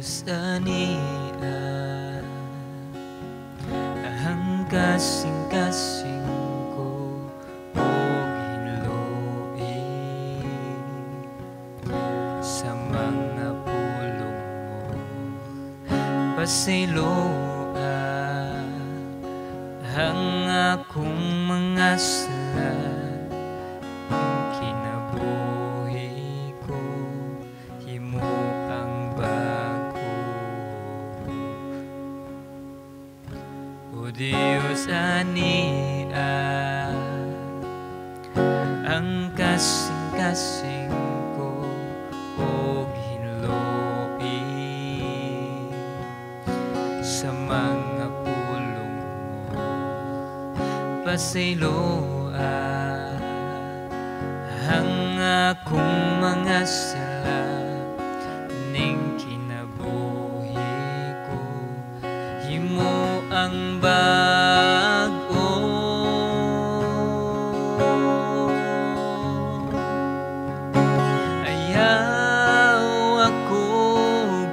ania ang kasing-kasing ko o hinluin sa mga pulong mo pasiloa ang akong mga sala ang kinabuhi ko himo ang bago o Diyos ania ang kasing-kasing ko o hinluin sa mga pulong mo pasiloa ang akong mga sala ning kinabuhi ko himo ang bago ayaw akong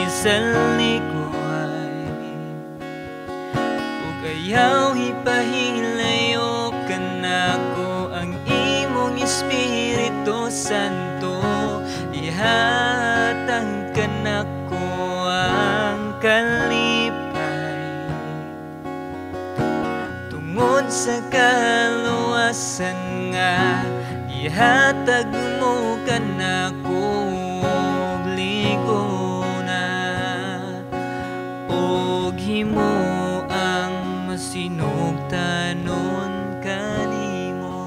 isalikuay ug ayaw ipahilayo kanako ang imong Espiritu Santo ihatag kanako ang kalipay tungod sa kaluwasan nga ihatag mo kanako og ligona og himo ang masinugtanon kanimo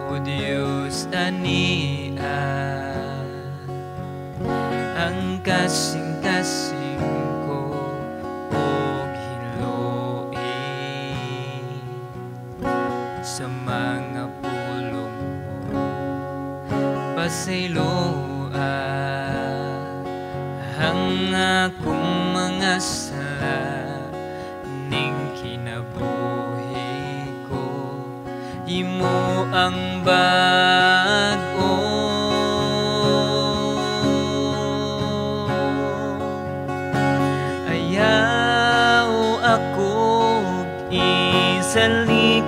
o Diyos ania ang kasing-kasing ko og hinluin sa mga pulong mo pasiloa ang akong mga sala ning kinabuhi ko himo ang bago ayaw akong isalikuay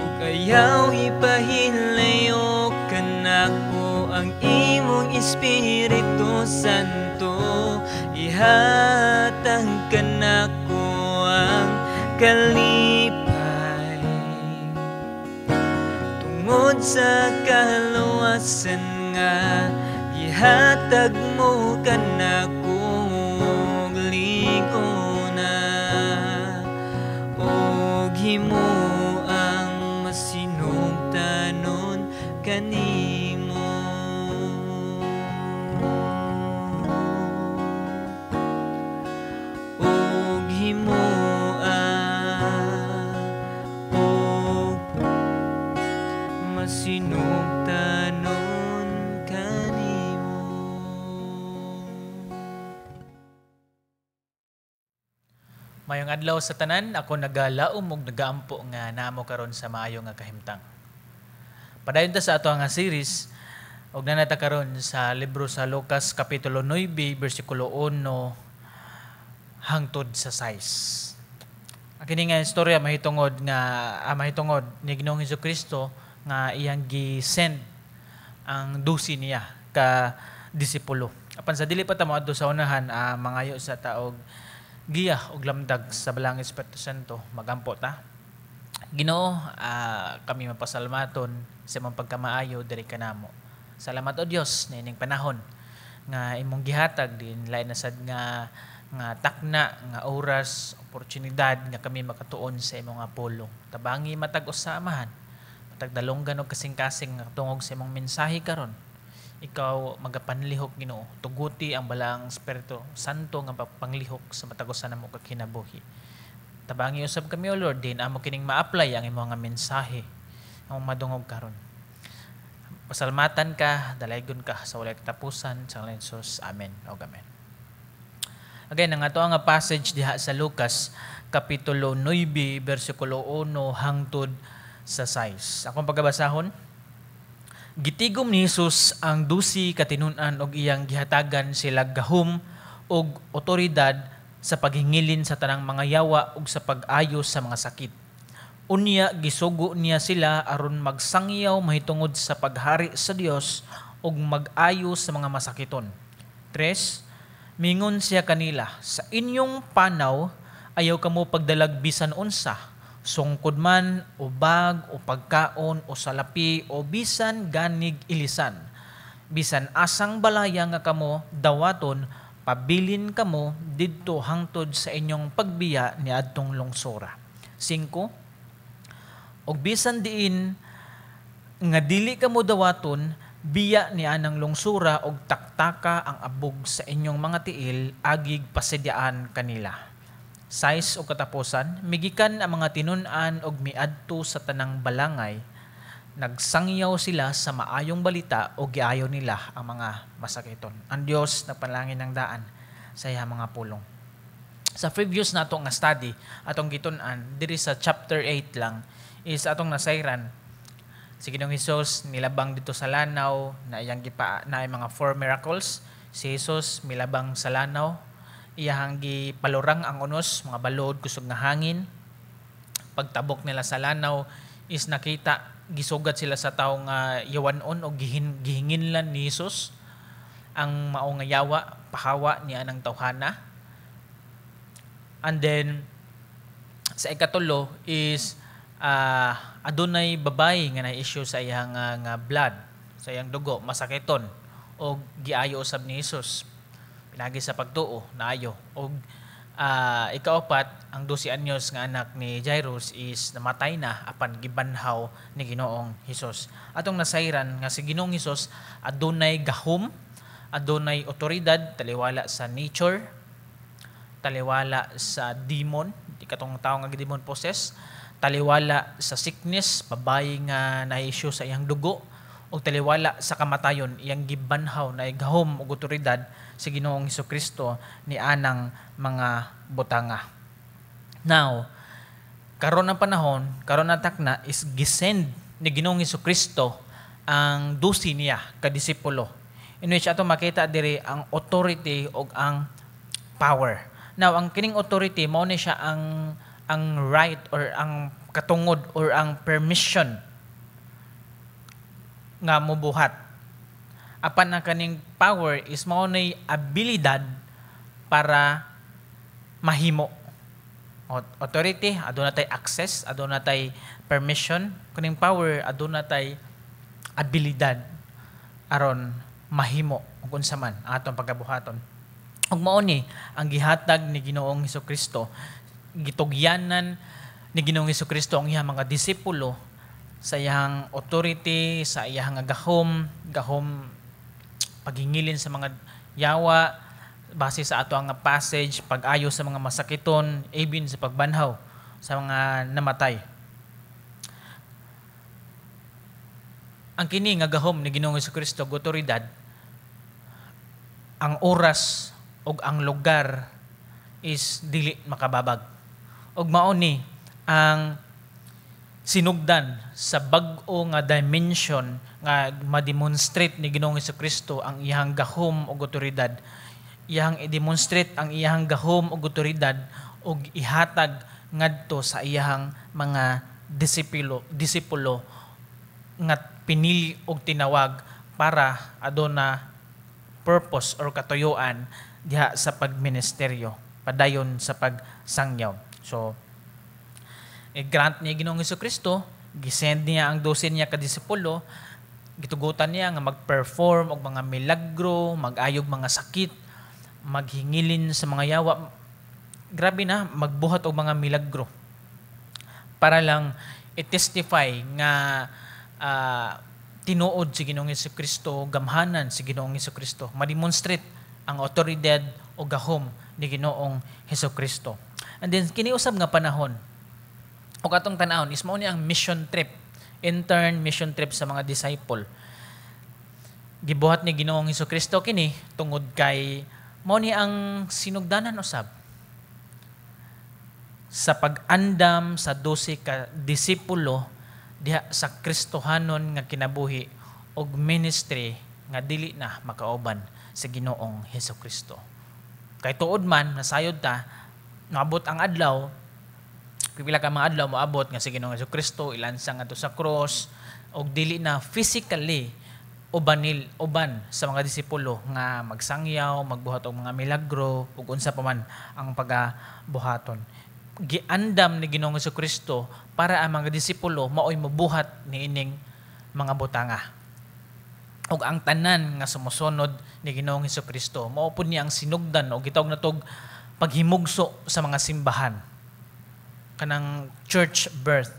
ug ayaw ipahilayo kanako ang imong Espiritu Santo ihatag kanako ang kalipay tungod sa kaluwasan nga ihatag mo kanako og ligona og himo ang masinugtanon kanimo og himo og masinugtanon kanimo. Mayong adlaw sa tanan, ako nagalaom ug nagaampo nga namo karon sa maayo nga kahimtang. Padayon ta sa ato nga series ug nanata karon sa libro sa Lucas kapitulo 9 bersikulo 1 hangtod sa 6. Kini nga istorya mahitungod ni Ginoong Hesukristo nga iyang gi-send ang 12 niya ka disipulo. Apan sa dili pa ta moadto sa unahan mangayo sa taog giya og lamdag sa balang Espiritu Santo magampo ta. Ginoo, kami mapasalamaton sa imong pagkamaayo diri kanamo. Salamat o Dios na ining panahon nga imong gihatag din lain na sad nga takna nga oras, oportunidad nga kami makatuon sa imong apolo. Tabangi matag usamahan, matag dalonggan og kasing-kasing nga tungog sa imong mensahe karon. Ikaw magapanlihok Ginoo, tuguti ang balang Espiritu Santo nga panglihok sa matagusan namo ka kinabuhi. Tabangi usab kami o Lord din amo kining ma-apply ang imong nga mensahe ang madungog karon. Pasalamatan ka, dalaygon ka sa walay katapusan sa ngalan ni Jesus. Amen. O amen. Again, ang ato nga passage diha sa Lucas kapitulo 9 bersikulo 1 hangtod sa size. Akong pagkabasahon, gitigom ni Jesus ang 12 katinunan og iyang gihatagan sila gahom og otoridad sa paghingilin sa tanang mga yawa ug sa pag-ayos sa mga sakit. Unya gisugo niya sila aron magsangyaw mahitungod sa paghari sa Dios ug mag-ayos sa mga masakiton. 3. Mingon siya kanila, sa inyong panaw ayaw kamo pagdalag bisan unsa, sungkod man o bag o pagkaon o salapi o bisan ganig ilisan. Bisan asang balaya nga kamo dawaton, pabilin kamo didto hangtod sa inyong pagbiya ni adtong lungsura. 5. Og bisan diin nga dili kamo dawaton, biya ni anang lungsura og taktaka ang abog sa inyong mga tiil, agig pasidyaan kanila. 6 og katapusan, migikan ang mga tinun-an og miadto sa tanang balangay, nagsangyaw sila sa maayong balita o giayo nila ang mga masakiton. Ang Dios nagpanalangin ng daan sa iya mga pulong. Sa previous nato nga study, atong gitun-an, diri sa chapter 8 lang, is atong nasayran si Ginoong Hesus nilabang dito sa lanaw na iyang na mga 4 miracles. Si Jesus milabang sa lanaw, iyang gipalurang ang unos, mga balod kusog nga hangin. Pagtabok nila sa lanaw is nakita gisugat sila sa tawo nga yawanon o gihinginlan ni Jesus ang mao nga yawa pahawa niya ng tawhana. And then sa ikatulo is adunay babay nga na-issue sa iyang nga blood, sa iyang dugo, masakiton o giayo usab ni Jesus. Pinagi sa pagtuo, naayo. O ikaapat, ang 12 anyos nga anak ni Jairus is namatay na apan gibanhaw ni Ginoong Hesus. Atong nasayran nga si Ginoong Hesus adunay gahom, adunay otoridad, taliwala sa nature, taliwala sa demon, di katong tao nga demon possess, taliwala sa sickness, babae nga na-issue sa iyang dugo, o taliwala sa kamatayon, iyang gibanhaw na igahom o otoridad sa Ginoong Hesukristo ni anang mga butanga. Now, karon ang panahon, karon ang takna is gisend ni Ginoong Hesukristo ang 12 niya kadisipulo. In which ato makita diri ang authority o ang power. Now, ang kining authority mao ni siya ang right or ang katungod or ang permission nga mobuhat. Apan ang kaning power is mao nay abilidad para mahimo. Authority, aduna tay access, aduna tay permission. Kaning power, aduna tay abilidad aron mahimo ug unsa man ang atong pagkabuhaton. Ug mao ni ang gihatag ni Ginoong Hesukristo, gitugyanan ni Ginoong Hesukristo ang iyang mga disipulo sa iyang authority, sa iyang gahom paghingilin sa mga yawa base sa ato ang passage, pag-ayo sa mga masakiton, even sa pagbanhaw sa mga namatay. Ang kini nga gahom ni Ginoong Hesukristo, otoridad, ang oras ug ang lugar is dili makababag. Ug mao ni ang sinugdan sa bag-o nga dimension nga ma-demonstrate ni Ginoong Hesukristo ang iyang gahom ug otoridad. Iyang i-demonstrate ang iyang gahom ug otoridad ug ihatag ngadto sa iyang mga disipulo nga pinili ug tinawag para aduna purpose or katuyuan diha sa pagministeryo, padayon sa pagsangyaw. So, grant niya Ginoong Hesukristo, gisend niya ang 12 niya kadisipulo, gitugutan niya nga mag-perform og mga milagro, mag-ayog mga sakit, maghingilin sa mga yawa. Grabe na, magbuhat og mga milagro. Para lang i-testify nga tinuod si Ginoong Hesukristo, gamhanan si Ginoong Hesukristo, ma-demonstrate ang otoridad o gahom ni Ginoong Hesukristo. And then, kiniusab nga panahon, o katong tanahon, is mao ni ang mission trip, intern mission trip sa mga disciple. Gibuhat ni Ginoong Hesukristo kini tungod kay mao ni ang sinugdanan usab sa pag-andam sa 12 ka disipulo diha sa Kristohanon nga kinabuhi og ministry nga dili na makauban sa Ginoong Hesukristo. Kay tuod man nasayod ta maabot ang adlaw, pipila ka mga adlaw moabot nga si Ginoong Hesukristo ilansa ngadto sa cross og dili na physically uban sa mga disipulo nga magsangyaw, magbuhat og mga milagro ug unsa pa man ang pagabuhaton. Giandam ni Ginoong Hesukristo para ang mga disipulo maoy mobuhat niining mga butanga. Og ang tanan nga sumusunod ni Ginoong Hesukristo mao pud niya ang sinugdan o gitawag na tog paghimugso sa mga simbahan, kanang church birth,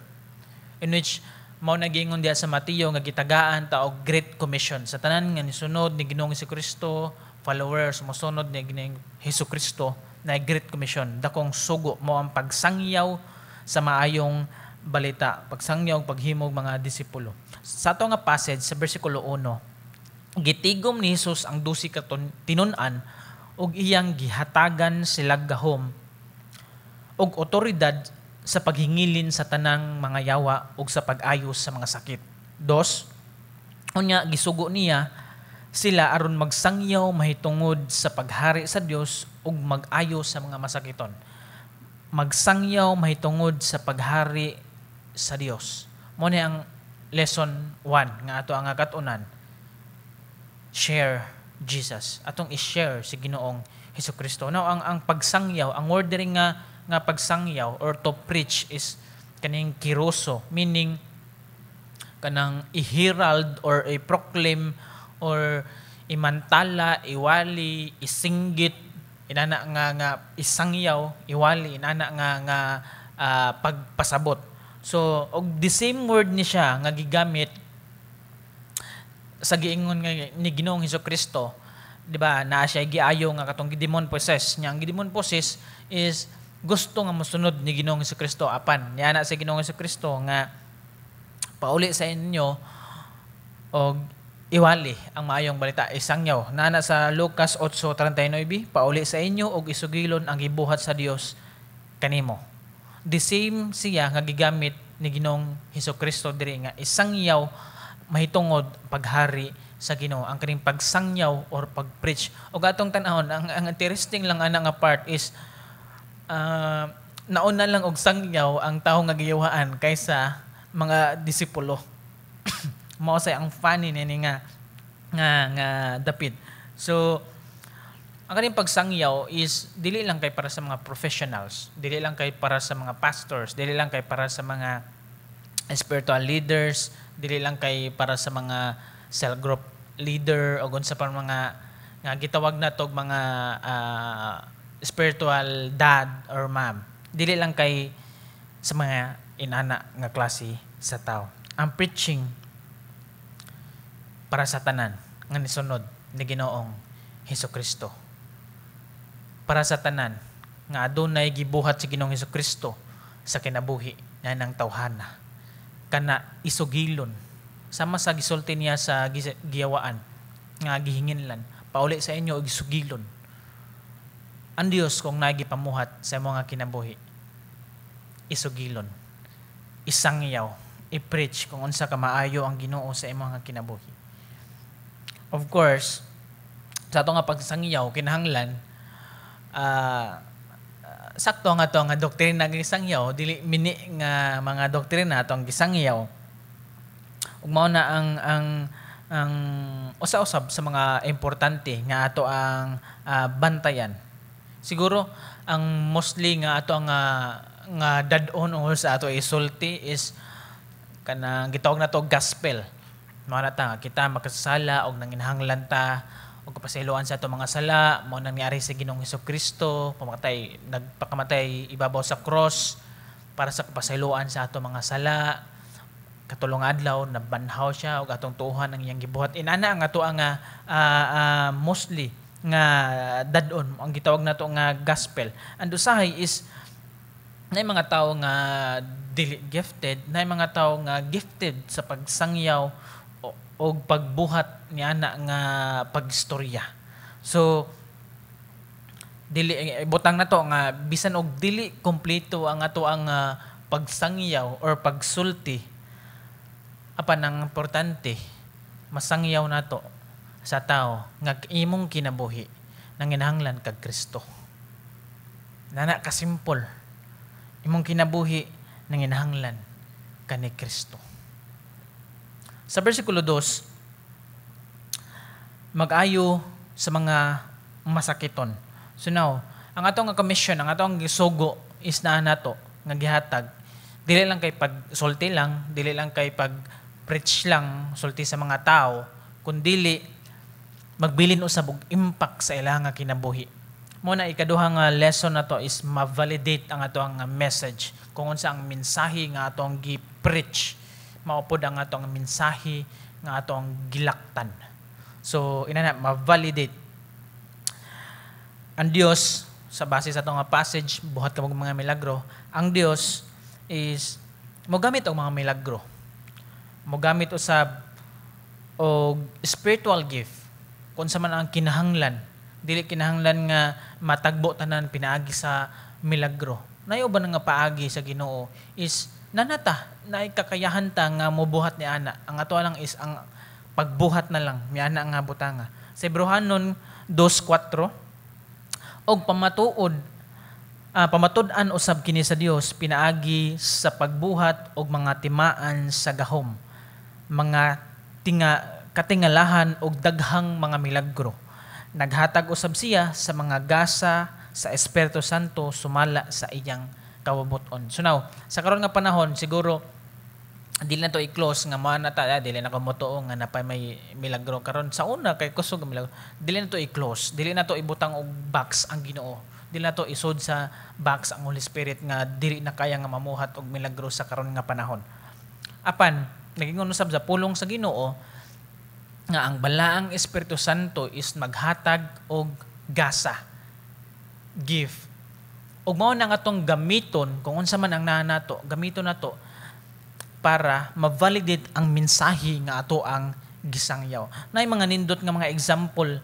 in which mao nagingon diha sa Mateo nga gitagaan ta og Great Commission sa tanan nga nisunod ni Ginoong Hesukristo, followers sumusunod ni Ginoong Hesukristo na Great Commission. Dakong sugo mo ang pagsangyaw sa maayong balita, pagsangyaw og paghimog mga disipulo. Sa ato nga passage sa bersikulo 1, gitigom ni Jesus ang 12 ka tinun-an ug iyang gihatagan sila gahom og otoridad sa paghingilin sa tanang mga yawa ug sa pag-ayos sa mga sakit. 2, unya gisugo niya sila aron magsangyaw mahitungod sa paghari sa Dios ug mag-ayos sa mga masakiton. Magsangyaw mahitungod sa paghari sa Dios. Mo ni ang lesson 1 nga ato ang katunan. Share Jesus. Atong i-share si Ginoong Hesukristo. Now ang pagsangyaw, ang ordering nga pagsangyaw or to preach is kaning kiroso, meaning kanang i-herald or i-proclaim or imantala, iwali, isinggit, inana nga isangyaw, iwali, inana nga pagpasabot. So, og the same word ni siya nga gigamit sa giingon nga ni Ginoong Hesukristo, di ba? Na siya giayo nga katong demon possessed. Nya ang demon possessed is gusto nga mosunod ni Ginoong Hesukristo apan niya na sa Ginoong Hesukristo nga pauli sa inyo og iwali ang maayong balita, isangyaw. Nana sa Lucas 8:39, pauli sa inyo og isugilon ang gibuhat sa Dios kanimo. The same siya nga gigamit ni Ginoong Hesukristo diri nga isangyaw mahitungod paghari sa Ginoo, ang kaning pagsangyaw or pag-preach. Og atong tan-awon ang interesting lang ana nga part is nauna lang og sangyaw ang tawo nga giyawaan kaysa mga disipulo. Mao say ang funny nini nga dapit. So ang kaning pagsangyaw is dili lang kay para sa mga professionals, dili lang kay para sa mga pastors, dili lang kay para sa mga spiritual leaders, dili lang kay para sa mga cell group leader o unsa pa mga nga gitawag na tog mga spiritual dad or mom. Dili lang kay sa mga inana nga klase sa tao. Ang preaching para sa tanan nga nisunod ni Ginoong Hesukristo. Para sa tanan nga adunay gibuhat si Ginoong Hesukristo sa kinabuhi na ng tawhana. Kana isugilon sama sa gisulti niya sa giyawaan nga gihinginlan, pauli sa inyo og isugilon ang Dios kung nagipamuhat sa mga kinabuhi. Isugilon, isangyaw, i-preach kung unsa ka maayo ang Ginoo sa imong kinabuhi. Of course, sa ato nga pagsangyaw kinahanglan sakto nga to nga doktrina nga gisangyaw, dili mini nga mga doktrina atong gisangyaw. Ug mao na ang usa-usab sa mga importante nga ato ang bantayan. Siguro ang mostly nga ato nga dadon o sa ato isulti is kanang gitawag na to gospel. Mao na ta kita makasala og nanginahanglan ta og kapasayloan sa ato mga sala, mao nangyari sa Ginoong Hesukristo, nagpakamatay ibabaw sa cross para sa kapasayloan sa ato mga sala. Katulong adlaw nabanhaw siya og atong tuohan ang iyang gibuhat. Inana ang ato nga mostly nga dadon ang gitawag nato nga gospel. And usahay is na mga tao nga dili gifted, na mga tao nga gifted sa pagsangyaw o pagbuhat niya na nga pagstorya. So dili butang na to nga bisan og dili kompleto ang ato ang pagsangyaw or pagsulti, apan ang importante masangyaw nato sa tao nga imong kinabuhi nanginahanglan kag Kristo. Nana ka simple. Imong kinabuhi nanginahanglan kani Kristo. Sa bersikulo 2, mag-ayo sa mga masakiton. So now, ang atong nga commission, ang atong gisugo is na nato nga gihatag. Dili lang kay pagsulti lang, dili lang kay pag-preach lang, sulti sa mga tao, kundili magbilin usab og impact sa ilang nga kinabuhi. Muna ikaduha nga lesson na to is ma-validate ang atong message. Kung unsa ang mensahe nga atong gi-preach, maupod ang atong mensahe nga atong gilaktan. So, inana ma-validate. Ang Dios sa base sa atong passage, buhat ka mga milagro, ang Dios is mogamit og mga milagro. Mogamit usab og spiritual gift. Kung sa man ang kinahanglan, dili kinahanglan nga matagbo tanan pinaagi sa milagro. Nayo ba nga paagi sa Ginoo is nanata na kakayahan ta nga mobuhat ni ana. Ang ato lang is ang pagbuhat na lang mi ana nga butanga. Sa Hebrehanon 2:4 og pamatud-an usab kini sa Dios pinaagi sa pagbuhat og mga timaan sa gahom, mga katingalahan og daghang mga milagro. Naghatag usab siya sa mga gasa sa Espiritu Santo sumala sa iyang kawabuton. So now, sa karon nga panahon siguro dili na to i-close nga mao na ta dili na ko motuo nga napay may milagro karon sa una kay kusog nga milagro. Dili na to i-close, dili na to ibutang og box ang Ginoo. Dili na to isod sa box ang Holy Spirit nga dili na kaya nga mamuhat og milagro sa karon nga panahon. Apan nagingon usab sa pulong sa Ginoo nga ang balaang Espiritu Santo is maghatag og gasa, gift. Ug mao na nga atong gamiton kung unsa man ang naa nato, gamiton nato para ma-validate ang mensahe nga ato ang gisangyaw. Naay mga nindot nga mga example,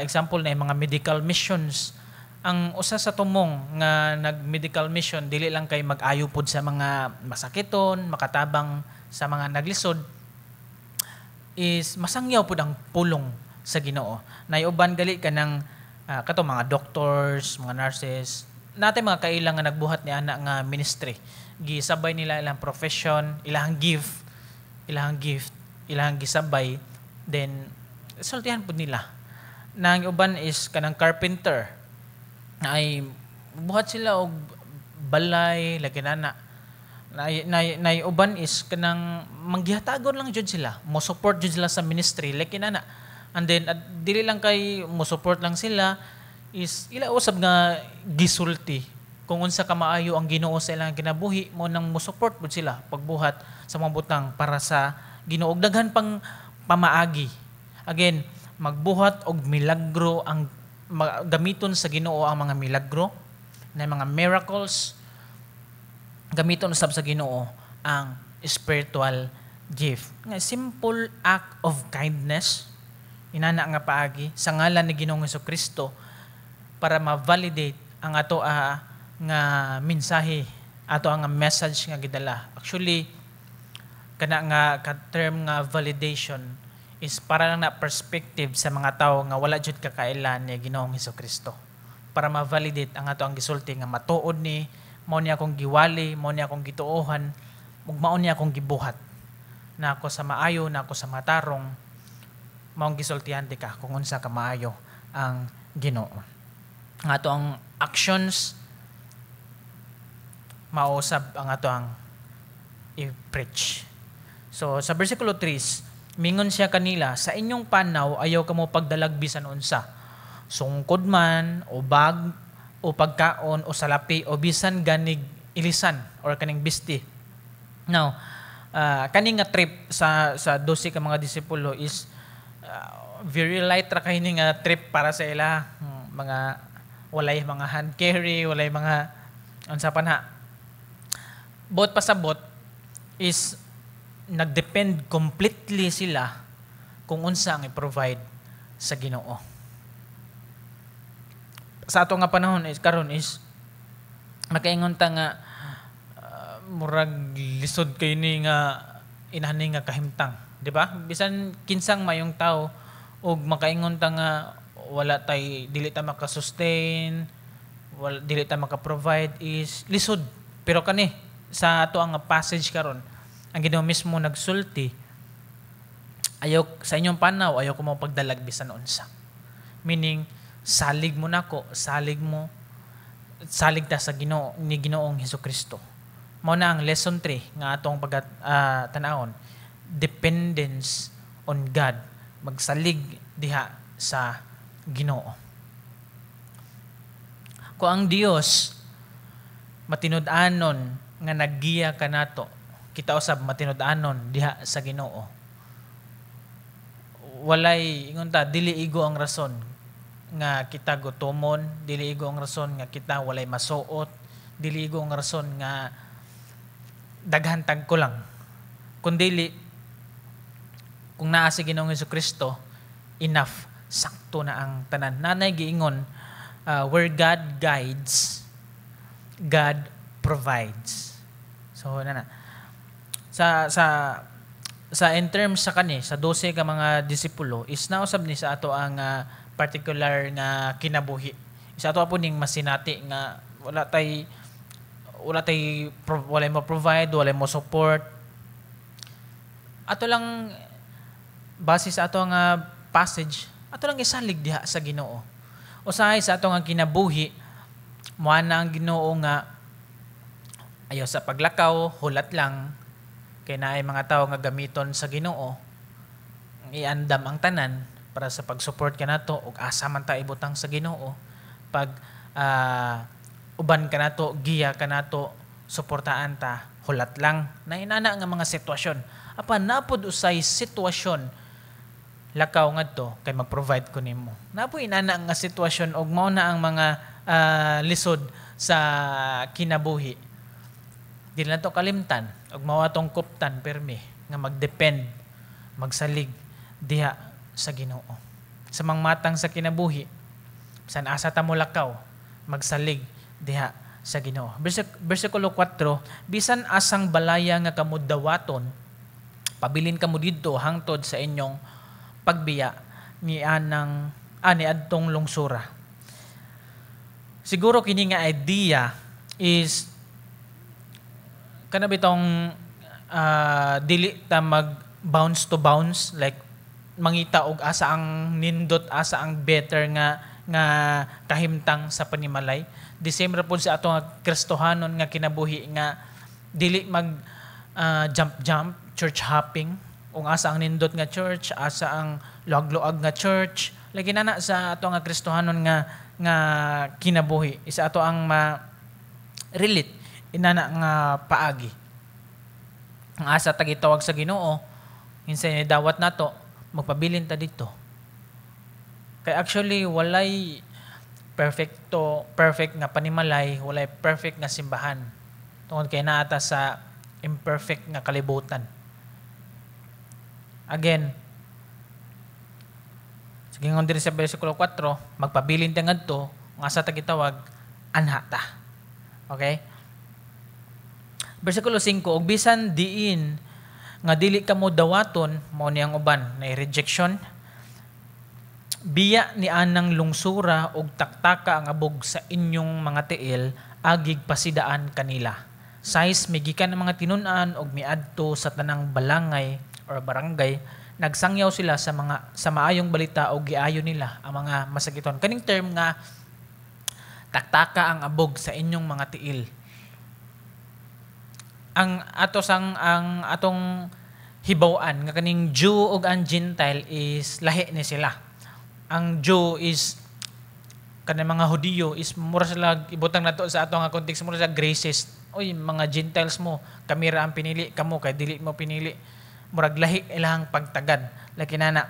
example na mga medical missions. Ang usa sa tumong nga nag-medical mission dili lang kay mag-ayo pod sa mga masakiton, makatabang sa mga naglisod, is masangyaw pod ang pulong sa Ginoo. Naiuban gali ka ng kato mga doctors, mga nurses, natay mga kailang nga nagbuhat ni ana nga ministry. Gisabay nila ilang profession, ilang gift, ilang gisabay, then sultihan pod nila. Nang uban is kanang carpenter na ay buhat sila og balay lagi na uban is kanang manggihatagon lang jud sila, mo support jud sila sa ministry like inana. And then dili lang kay mo support lang sila is ila usab nga gisulti kung unsa ka maayo ang Ginoo sa ilang kinabuhi mo nang mo support pud sila pagbuhat sa mga butang para sa Ginoo. Daghan pang pamaagi. Again, magbuhat og milagro ang gamiton sa Ginoo ang mga milagro na mga miracles. Gamiton usab sa Ginoo ang spiritual gift. Nga simple act of kindness inana nga paagi sa ngalan ni Ginoong Hesukristo para ma-validate ang ato nga mensahe, ato ang message nga gidala. Actually kana nga ka-term nga validation is para lang na perspective sa mga tao nga wala jud kakailan ni Ginoong Hesukristo. Para ma-validate ang ato ang gisulti nga matuod ni mao niya akong giwali, mao niya akong gituohan, ug mao niya akong gibuhat. Na ako sa maayo, na ako sa matarong, maong gisultihan di ka kung unsa ka maayo ang Ginoo. Ang ato ang actions mausab ang ato ang i-preach. So sa versikulo 3, mingon siya kanila, sa inyong panaw ayaw kamo pagdalag bisan unsa, sungkod man o bag o pagkaon o salapi o bisan ganig ilisan or kaning bisti. Now, kaning nga trip sa 12 ka mga disipulo is very light ra kay nga trip para sa ila, mga walay mga hand carry, walay mga unsa pa na. Bot pasabot is nagdepend completely sila kung unsa ang i-provide sa Ginoo. Sa ato nga panahon is karon is makaingon ta nga murag lisod kay ni nga inahaning nga kahimtang, di ba? Bisan kinsang mayong tao ug makaingon ta nga wala tay dili ta maka-sustain, wala dili ta maka-provide is lisod. Pero kani sa ato ang passage karon, ang Ginoo mismo nagsulti, ayaw sa inyong panaw, ayaw ko mo pagdalag bisan unsa. Meaning salig mo nako, salig ta sa Ginoo ni Ginoong Hesukristo. Mao na ang lesson 3 nga atong tanawon, dependence on God, magsalig diha sa Ginoo. Kung ang Dios matinud-anon nga naggiya kanato, kita usab matinud-anon diha sa Ginoo. Walay ingon ta dili igo ang rason nga kita gutomon, dili igo ang rason nga kita walay masuot, dili igo ang rason nga daghan tag ko lang. Kundili kung naa si Ginoong Hesukristo, enough, sakto na ang tanan. Nanay giingon, where God guides, God provides. So na. Sa in terms sa kani, sa 12 ka mga disipulo, is nausab ni sa ato ang particular nga kinabuhi. Sa ato po ning masinati nga walay mo provide, walay mo support. Ato lang base sa ato nga passage, ato lang isalig diha sa Ginoo. Usahay sa ato nga kinabuhi, moa na ang Ginoo nga ayaw sa paglakaw, hulat lang, kay naay mga tao nga gamiton sa Ginoo, iandam ang tanan para sa pag-support kanato ug asa man ta ibutang sa Ginoo, pag uban kanato, giya kanato, suportaan ta, hulat lang na inana nga mga sitwasyon. Apan napod usay sitwasyon lakaw ngadto kay mag-provide ko nimo. Napo inana nga sitwasyon og mao na ang mga lisod sa kinabuhi. Dili na to kalimtan og mao atong kuptan permi nga magdepend, magsalig diha sa Ginoo. Sa mangmatang sa kinabuhi, bisan asa ta mo lakaw, magsalig diha sa Ginoo. Bersikulo 4, bisan asang balaya nga kamo dawaton, pabilin kamo didto hangtod sa inyong pagbiya ni adtong lungsura. Siguro kini nga idea is kana bitong dili ta mag bounce to bounce, like mangita og asa ang nindot, asa ang better nga kahimtang sa panimalay. The same ra pud sa ato nga Kristohanon nga kinabuhi nga dili mag jump church hopping. Kung asa ang nindot nga church, asa ang luag-luag nga church, lagi na sa ato nga Kristohanon nga kinabuhi. Isa ato ang ma-relate inana nga paagi. Ang asa tagitawag sa Ginoo, hinsa ni dawat nato, magpabilin ta dito. Kay actually walay perfect nga panimalay, walay perfect nga simbahan. Tungod kay naata sa imperfect nga kalibutan. Again, sige ngon diri sa bersikulo 4, magpabilin ta ngadto, nga sa tagitawag anhata. Okay? Bersikulo 5, og bisan diin nga dili kamo dawaton, mao ni ang uban na rejection, biya ni anang lungsura og taktaka ang abog sa inyong mga tiil, agig pasidaan kanila. Sais migikan ang mga tinun-an og miadto sa tanang balangay or barangay, nagsangyaw sila sa maayong balita o giayo nila ang mga masakiton. Kaning term nga taktaka ang abog sa inyong mga tiil. Ang atong hibaw-an nga kaning Jew ug ang Gentile is lahi ni sila. Ang Jew is kanang mga Hudiyo is mura sila ibutang nato sa ato nga context, mura sila racist. Oy, mga Gentiles mo, kami ra ang pinili, kamo kay dili mo pinili. Murag lahi ilang pagtagad. Laki nana.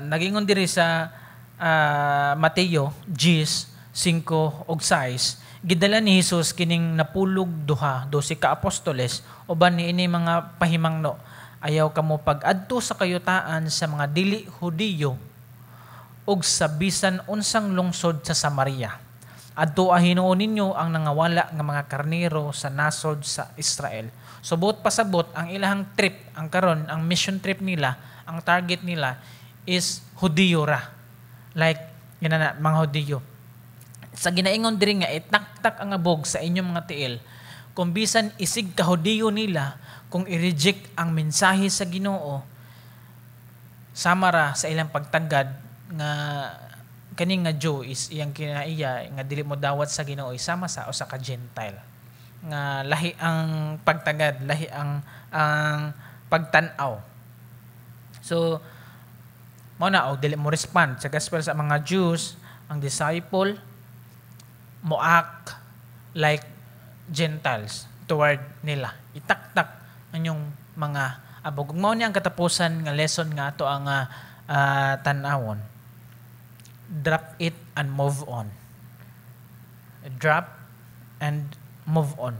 Nagingon diri sa Mateo 10:5 og 6, gidala ni Jesus kining napulog duha, 12 ka apostoles, uban niini mga pahimangno. Ayaw kamo pag-adto sa kayutaan sa mga dili Hudiyo og sa bisan unsang lungsod sa Samaria. adto hinuon ninyo ang nangawala nga mga karnero sa nasod sa Israel. So buot pasabot ang ilahang trip, ang karon, ang mission trip nila, ang target nila is Hudiyo ra. Like mga Hudiyo. Sa ginaingon diri nga itaktak ang abog sa inyong mga tiil, kung bisan isig ka Hudiyo nila, kung i-reject ang mensahe sa Ginoo, samara sa ilang pagtagad nga kaning nga Jew is iyang kinaiya nga dili mo dawat sa Ginoo, sama sa usa ka Gentile. Nga lahi ang pagtagad, lahi ang pagtan-aw. So mao na dili mo respond sa gospel sa mga Jews, ang disciple mo act like Gentiles toward nila. Itaktak ang yung mga abog. Mao ni ang katapusan nga lesson nga ato ang tan-awon. Drop it and move on. Drop and move on.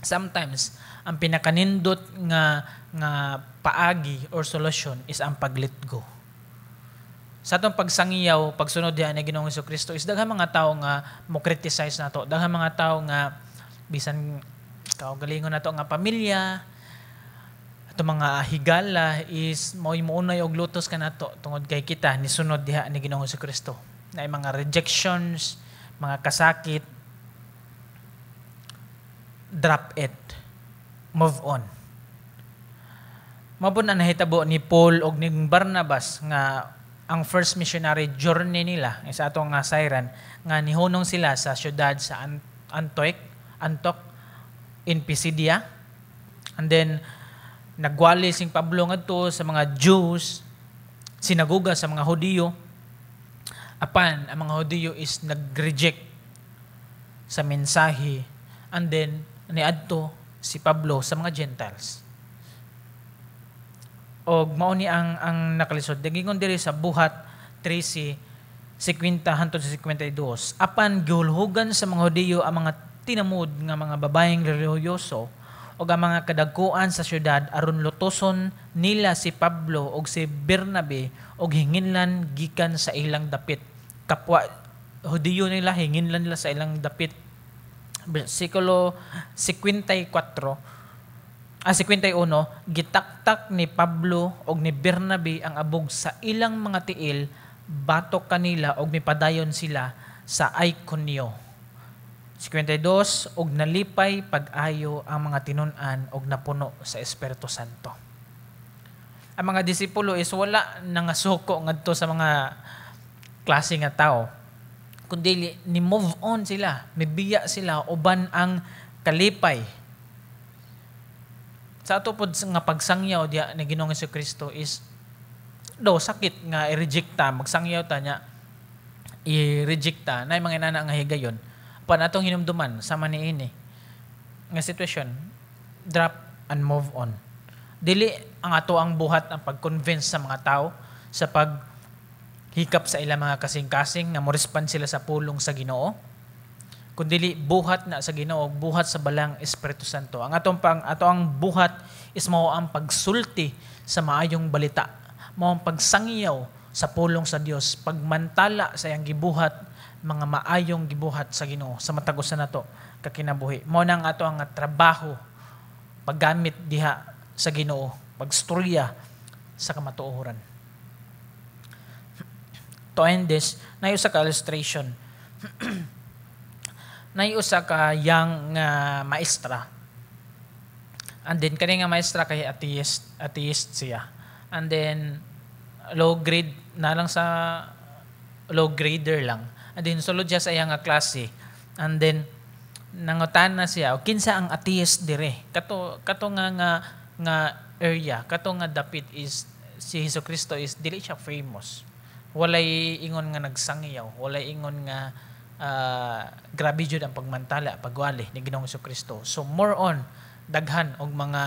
Sometimes ang pinakanindot nga paagi or solusyon is ang pag-let go. Sa atong pagsangiyaw, pagsunod diha ni Ginoong Jesucristo is daghang mga tao nga mo criticize nato, daghang mga tao nga bisan kaugalingon nato nga pamilya, ato mga higala is mo'y muunay og lutos ka nato tungod kay kita ni sunod diha ni Ginoong Jesucristo. Na mga rejections, mga kasakit, drop it, move on. Mao na nahitabo ni Paul og ni Barnabas nga ang first missionary journey nila sa atong nga sayran nga nihunong sila sa syudad sa Antioch in Pisidia, and then nagwali sing Pablo ngadto sa mga Jews, sinaguga sa mga Hudiyo, apan ang mga Hudiyo is nag-reject sa mensahe, and then niadto si Pablo sa mga Gentiles. Og mao ni ang nakalisod dagingon diri sa buhat 13:50 hangtod sa 52. Apan gihulhugan sa mga Hudiyo ang mga tinamud nga mga babayeng relihiyoso og ang mga kadagkuan sa syudad aron lutoson nila si Pablo og si Bernabe og hinginlan gikan sa ilang dapit. Kapwa Hudiyo nila, hinginlan nila sa ilang dapit. Versikulo 51, gitaktak ni Pablo og ni Bernabe ang abog sa ilang mga tiil, batok kanila og mipadayon sila sa Iconio. 52, og nalipay pag-ayo ang mga tinun-an og napuno sa Espiritu Santo. Ang mga disipulo is wala nangasuko ngadto sa mga klase nga tao, kundi ni move on sila, mibiya sila uban ang kalipay. Sa ato pod nga pagsangyaw diha ni Ginoong Jesucristo is sakit nga i-reject ta, magsangyaw ta nya i-reject ta, nay mga inana nga higayon. Pan atong hinumduman sama niini nga sitwasyon, drop and move on. Dili ang ato ang buhat ang pag-convince sa mga tao sa paghikap sa ilang mga kasing-kasing nga mo respond sila sa pulong sa Ginoo, kundi buhat na sa Ginoo, buhat sa balang Espiritu Santo. Ang ato ang buhat is mao ang pagsulti sa maayong balita, mao ang pagsangiyaw sa pulong sa Dios, pagmantala sa iyang gibuhat, mga maayong gibuhat sa Ginoo sa matagusan nato kakinabuhi. Mao nang ato ang trabaho paggamit diha sa Ginoo, pagstorya sa kamatuoran. To end this, nayo sa illustration. Naiusa ka yang maestra. And then kani nga maestra kay atheist siya. And then low grade na lang sa low grader lang. And then sulod siya sa iyang klase. And then nangutan na siya, kinsa ang atheist dire? Kato nga area, kato nga dapit is si Jesucristo is dili siya famous. Walay ingon nga nagsangiyaw, walay ingon nga grabe jud ang pagmantala, pagwali ni Ginoong Jesucristo. So more on daghan og mga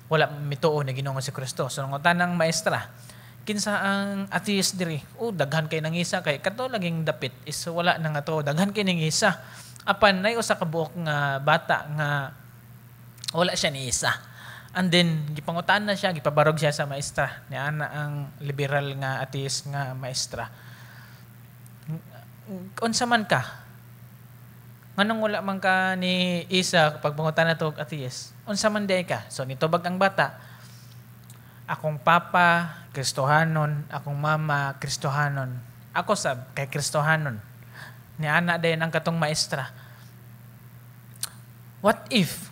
wala mituo ni Ginoong Jesucristo. So nangutan ng maestra, kinsa ang atheist diri? Daghan kay nangisa kay kato laging dapit is wala na nga to, daghan kay nangisa. Apan nay usa ka buok nga bata nga wala siya ni isa. And then gipangutan na siya, gipabarog siya sa maestra. Ni ana ang liberal nga atheist nga maestra. Unsa man ka? Nganong wala man ka ni Isa kapag pangutan na to atheist? Unsa man day ka? So nitubag ang bata. Akong papa, Kristohanon. Akong mama, Kristohanon. Ako sab, kay Kristohanon. Ni ana dayon ang katong maestra. What if,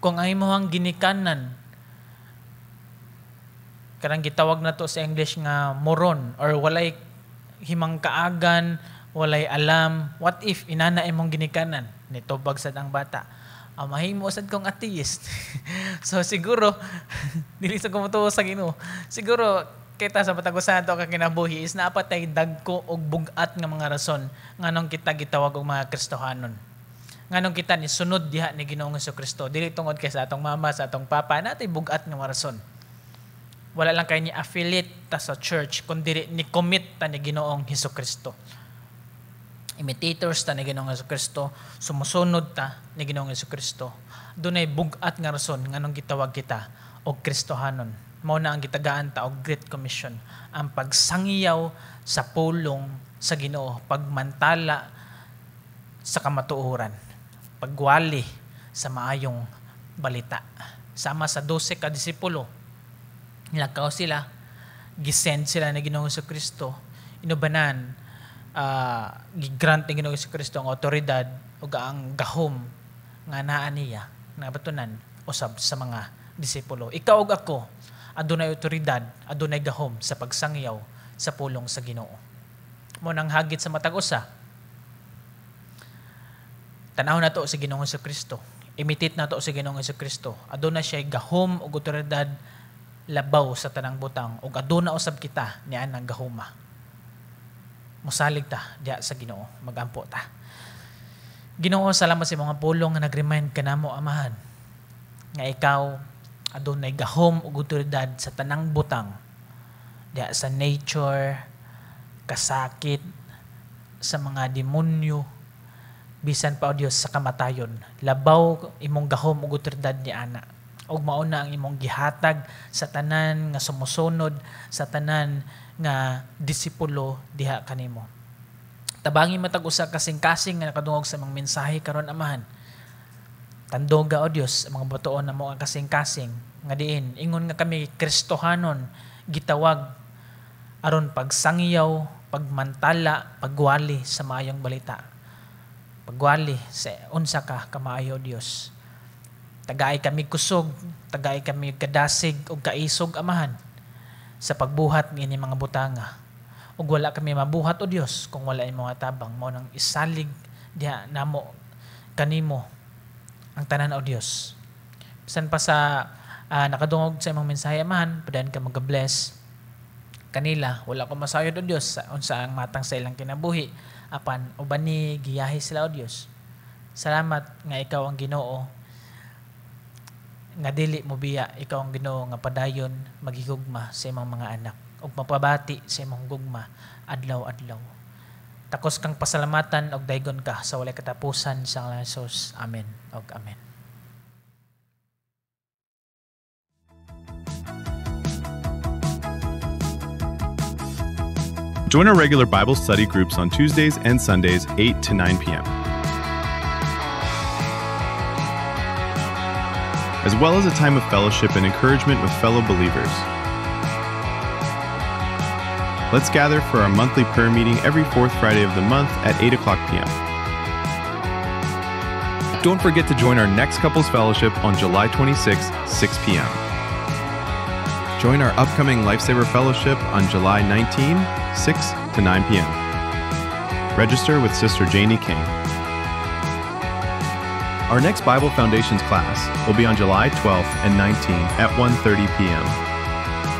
kung ay mo ang ginikanan, karang gitawag na to sa English nga moron, or walay himang kaagan, walay alam, what if inana imong ginikanan? Nitubag sad ang bata. Mahimo sad kong atheist. So siguro, dili sa kumutuo sa Ginoo. Siguro, kita sa patagusan to ka kinabuhi is naapatay dagko og bugat nga mga rason nganong kita gitawag og mga Kristohanon. Nganong kita ni sunod diha ni Ginoong Jesucristo. Dili tungod kay sa atong mama, sa atong papa, natay bugat nga mga rason. Wala lang kay ni affiliate ta sa church, kundi ni commit ta ni Ginoong Jesucristo. Imitators ta ni Ginoong Jesucristo, sumusunod ta ni Ginoong Jesucristo. Dunay bugat nga rason nganong gitawag kita og Kristohanon. Mao na ang gitagaan ta og Great Commission, ang pagsangyaw sa pulong sa Ginoo, pagmantala sa kamatuoran, pagwali sa maayong balita. Sama sa 12 ka disipulo, nilakaw sila, gisend sila ni Ginoong Jesucristo, inubanan, gigrant ni Ginoong Jesucristo ang otoridad o ang gahom nga naa niya, na batunan, usab sa mga disipulo. Ikaw ug ako, adunay otoridad, adunay gahom sa pagsangyaw sa pulong sa Ginoo. Mo nang hagit sa matag usa. Tanaw na to sa Ginoong Jesucristo. Imitate na to sa Ginoong Jesucristo. Aduna siya gahom ug otoridad labaw sa tanang butang ug aduna usab kita niya ang gahoma. Musalig ta diha sa Ginoo, magampo ta. Ginoo, salamat sa mga pulong nga nag-remind kanamo, Amahan, nga ikaw adunay gahom ug otoridad sa tanang butang, diha sa nature, kasakit, sa mga demonyo, bisan pa o Dios sa kamatayon. Labaw imong gahom ug otoridad ni ana. Ug mauna ang imong gihatag sa tanan nga sumusunod, sa tanan nga disipulo diha kanimo. Tabangin matag usa kasing-kasing nga nakadungog sa mga mensahe karon, Amahan. Tandoga o Dios ang mga batuon na mo ang kasing-kasing nga diin ingon nga kami Kristohanon gitawag aron pagsangyaw, pagmantala, pagwali sa maayong balita. Pagwali sa unsa ka kamaayo Dios. Tagaay kami kusog, tagaay kami kadasig ug kaisog, Amahan, sa pagbuhat niini mga butanga. Ug wala kami mabuhat o Dios kung wala imong tabang. Mao nang isalig diha namo kanimo ang tanan o Dios. Bisan pa sa nakadungog sa imong mensahe, Amahan, padayon ka mag-bless kanila. Wala ko masayod o Dios sa unsa ang matang sa ilang kinabuhi. Apan uban ni giyahi sila o Dios. Salamat nga ikaw ang Ginoo nga dili mo biya, ikaw ang Ginoo nga padayon maghigugma sa imong mga anak ug mapabati sa imong gugma adlaw-adlaw. Takos kang pasalamatan og daygon ka sa walay katapusan sa ngalan ni Jesus. Amen ug amen. Join our regular Bible study groups on Tuesdays and Sundays, 8 to 9 p.m. as well as a time of fellowship and encouragement with fellow believers. Let's gather for our monthly prayer meeting every fourth Friday of the month at 8 o'clock p.m. Don't forget to join our next Couples Fellowship on July 26th, 6 p.m. Join our upcoming Lifesaver Fellowship on July 19, 6 to 9 p.m. Register with Sister Janie King. Our next Bible Foundations class will be on July 12th and 19th at 1:30 p.m.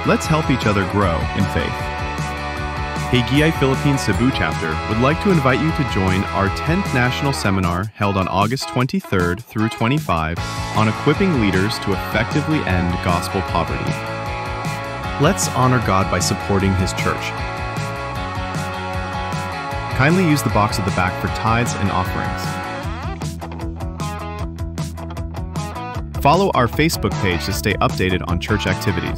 Let's help each other grow in faith. Haggai Philippines Cebu chapter would like to invite you to join our 10th National Seminar held on August 23rd through 25 on equipping leaders to effectively end gospel poverty. Let's honor God by supporting His church. Kindly use the box at the back for tithes and offerings. Follow our Facebook page to stay updated on church activities.